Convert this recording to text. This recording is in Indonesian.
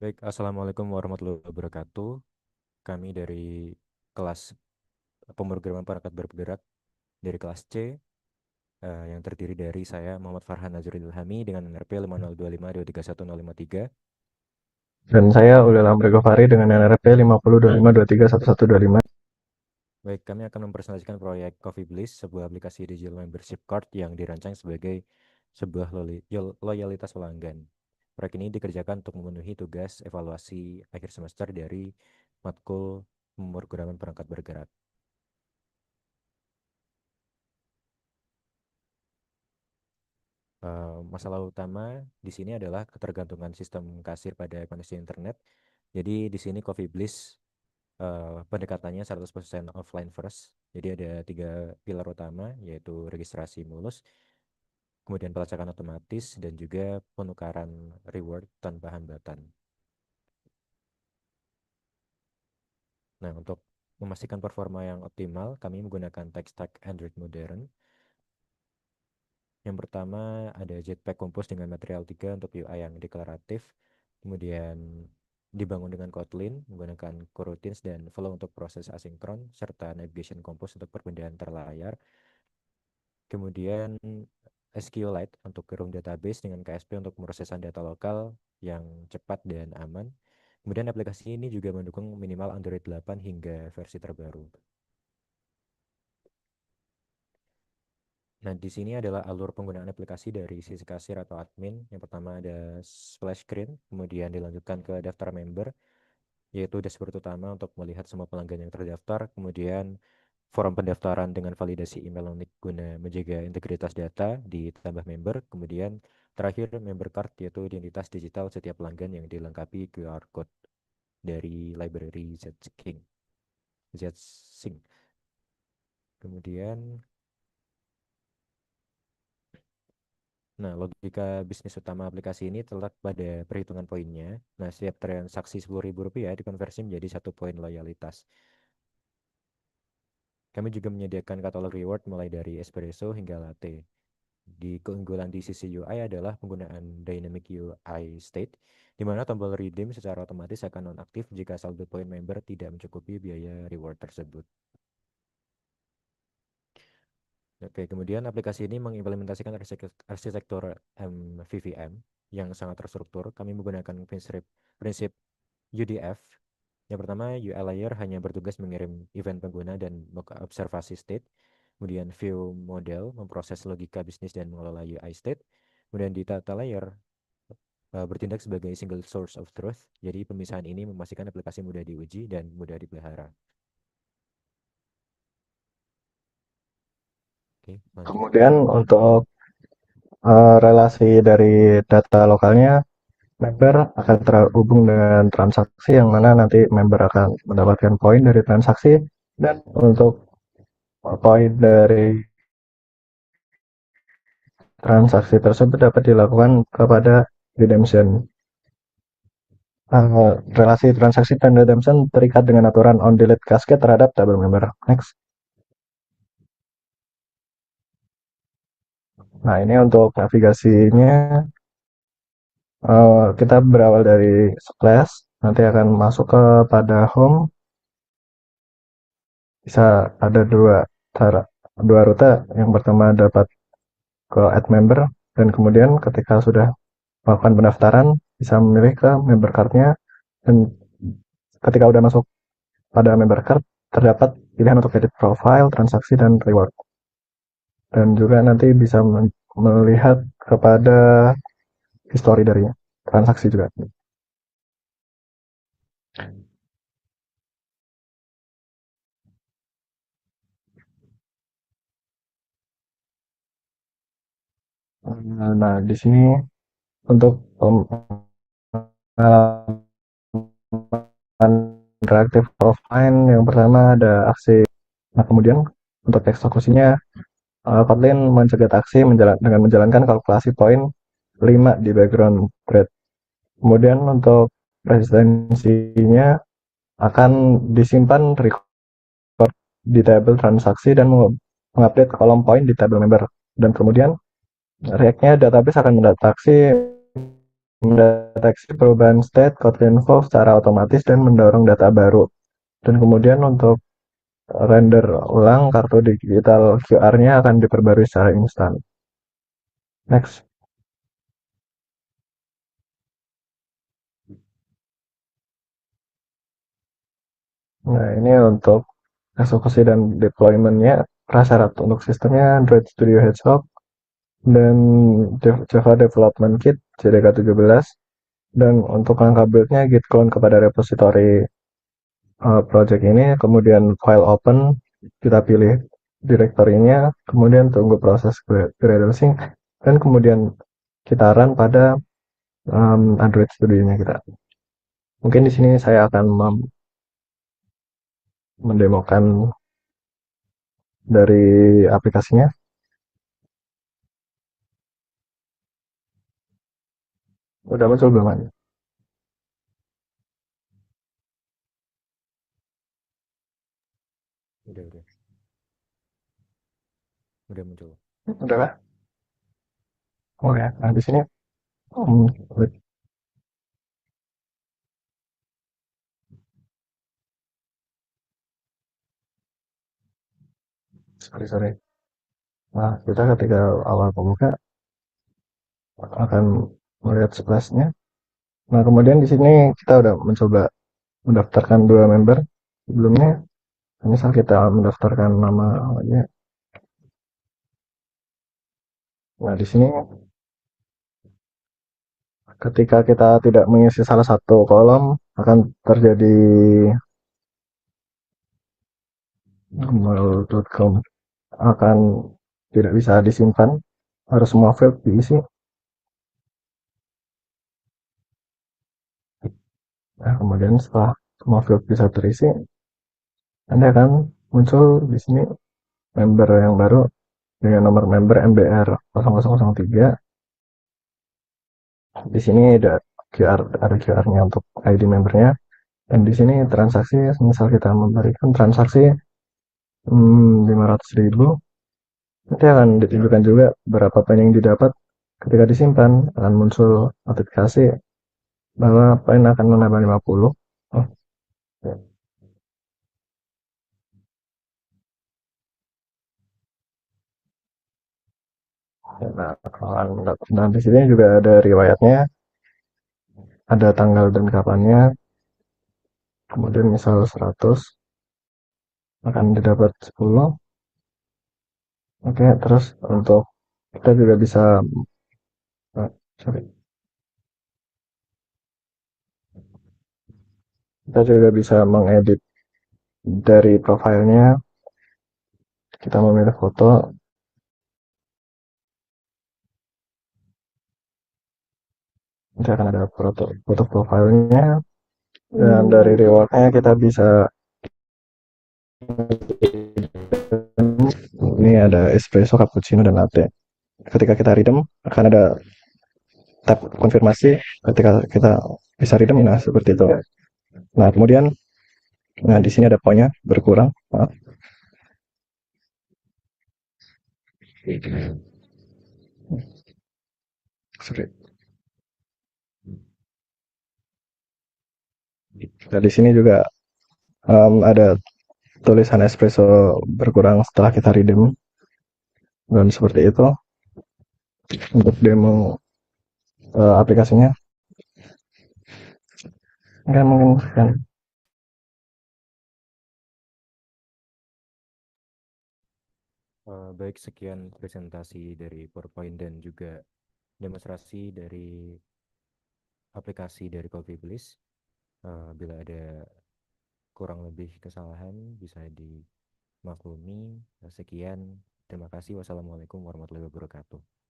Baik, Assalamualaikum warahmatullahi wabarakatuh. Kami dari kelas pemrograman perangkat bergerak dari kelas C yang terdiri dari saya Muhammad Farhan Nazrul Ilhami dengan NRP 5025231053. Dan saya Ulil Amri Gofari dengan NRP 5025231125. Baik, kami akan mempresentasikan proyek Coffee Bliss, sebuah aplikasi digital membership card yang dirancang sebagai sebuah loyalitas pelanggan. Proyek ini dikerjakan untuk memenuhi tugas evaluasi akhir semester dari matkul pemrograman perangkat bergerak. Masalah utama di sini adalah ketergantungan sistem kasir pada koneksi internet. Jadi di sini Coffee Bliss pendekatannya 100% offline first. Jadi ada tiga pilar utama, yaitu registrasi mulus, kemudian pelacakan otomatis, dan juga penukaran reward tanpa hambatan. Nah, untuk memastikan performa yang optimal, kami menggunakan tech stack Android modern. Yang pertama ada Jetpack Compose dengan material 3 untuk UI yang deklaratif. Kemudian dibangun dengan Kotlin menggunakan coroutines dan flow untuk proses asinkron serta navigation compose untuk perpindahan terlayar. Kemudian SQLite untuk room database dengan KSP untuk pemrosesan data lokal yang cepat dan aman. Kemudian aplikasi ini juga mendukung minimal Android 8 hingga versi terbaru. Nah, di sini adalah alur penggunaan aplikasi dari sisi kasir atau admin. Yang pertama ada splash screen, kemudian dilanjutkan ke daftar member, yaitu dashboard utama untuk melihat semua pelanggan yang terdaftar, kemudian forum pendaftaran dengan validasi email unik guna menjaga integritas data ditambah member, kemudian terakhir member card yaitu identitas digital setiap pelanggan yang dilengkapi QR code dari library Zsync. Kemudian, nah, logika bisnis utama aplikasi ini terletak pada perhitungan poinnya. Nah, setiap transaksi Rp10.000 dikonversi menjadi 1 poin loyalitas. Kami juga menyediakan katalog reward mulai dari espresso hingga latte. Di keunggulan di sisi UI adalah penggunaan dynamic UI state, di mana tombol redeem secara otomatis akan nonaktif jika saldo poin member tidak mencukupi biaya reward tersebut. Oke, kemudian aplikasi ini mengimplementasikan arsitektur MVVM yang sangat terstruktur. Kami menggunakan prinsip UDF. Yang pertama, UI layer hanya bertugas mengirim event pengguna dan observasi state. Kemudian view model memproses logika bisnis dan mengelola UI state. Kemudian di data layer bertindak sebagai single source of truth. Jadi pemisahan ini memastikan aplikasi mudah diuji dan mudah dipelihara. Oke, lanjut. Kemudian untuk relasi dari data lokalnya, member akan terhubung dengan transaksi yang mana nanti member akan mendapatkan poin dari transaksi, dan untuk poin dari transaksi tersebut dapat dilakukan kepada redemption. Relasi transaksi dan redemption terikat dengan aturan on delete cascade terhadap tabel member. Next. Nah, ini untuk navigasinya. Kita berawal dari Splash, nanti akan masuk ke pada Home. Bisa ada dua rute. Yang pertama dapat ke Add Member, dan kemudian ketika sudah melakukan pendaftaran bisa memilih ke member card-nya, dan ketika udah masuk pada member card terdapat pilihan untuk edit profile, transaksi, dan reward. Dan juga nanti bisa melihat kepada history dari transaksi juga. Nah, di sini untuk pengalaman interaktif offline, yang pertama ada aksi. Nah, kemudian untuk eksekusinya, Kotlin mencegat aksi dengan menjalankan kalkulasi poin 5 di background thread. Kemudian untuk resistensinya akan disimpan record di tabel transaksi dan mengupdate kolom poin di tabel member. Dan kemudian React-nya database akan mendeteksi mendeteksi perubahan state Kotlin info secara otomatis dan mendorong data baru. Dan kemudian untuk render ulang kartu digital QR-nya akan diperbarui secara instan. Next. Nah, ini untuk eksekusi dan deployment-nya. Prasyarat untuk sistemnya Android Studio Hedgehog dan Java Development Kit JDK 17. Dan untuk angka build-nya git clone kepada repository project ini, kemudian file open, kita pilih direktorinya, kemudian tunggu proses Gradle sync, dan kemudian kita run pada Android Studio-nya kita. Mungkin di sini saya akan mendemokan dari aplikasinya. Udah muncul belum? Udah, udah muncul. Udah kah? Oh ya, nah di sini um, sorry. Nah, kita ketika awal membuka akan melihat splash-nya. Nah, kemudian di sini kita udah mencoba mendaftarkan dua member. Sebelumnya, misal kita mendaftarkan nama aja. Nah, di sini ketika kita tidak mengisi salah satu kolom akan terjadi gmail.com akan tidak bisa disimpan, harus semua field diisi. Nah, kemudian setelah semua field bisa terisi, Anda akan muncul di sini member yang baru dengan nomor member MBR 0003. Di sini ada QR-nya untuk ID membernya. Dan di sini transaksi, misal kita memberikan transaksi 500.000, nanti akan ditunjukkan juga berapa poin yang didapat. Ketika disimpan, akan muncul notifikasi bahwa poin akan menambah 50. Oh, ya. Nah, di sini juga ada riwayatnya, ada tanggal dan kapannya. Kemudian misal 100 akan didapat 10. Oke, terus untuk kita juga bisa sorry, kita juga bisa mengedit dari profilnya. Kita memilih foto, nanti akan ada foto profilnya, dan dari rewardnya kita bisa, ini ada espresso, cappuccino, dan latte. Ketika kita redeem akan ada tab konfirmasi. Ketika kita bisa redeem, nah seperti itu. Nah, kemudian di sini ada poinnya berkurang. Maaf. Sorry. Nah, di sini juga ada tulisan espresso berkurang setelah kita redeem, dan seperti itu untuk demo aplikasinya. Kan mungkin kan. Baik, sekian presentasi dari PowerPoint dan juga demonstrasi dari aplikasi dari Coffee Bliss. Bila ada kurang lebih kesalahan bisa dimaklumi. Sekian, terima kasih. Wassalamualaikum warahmatullahi wabarakatuh.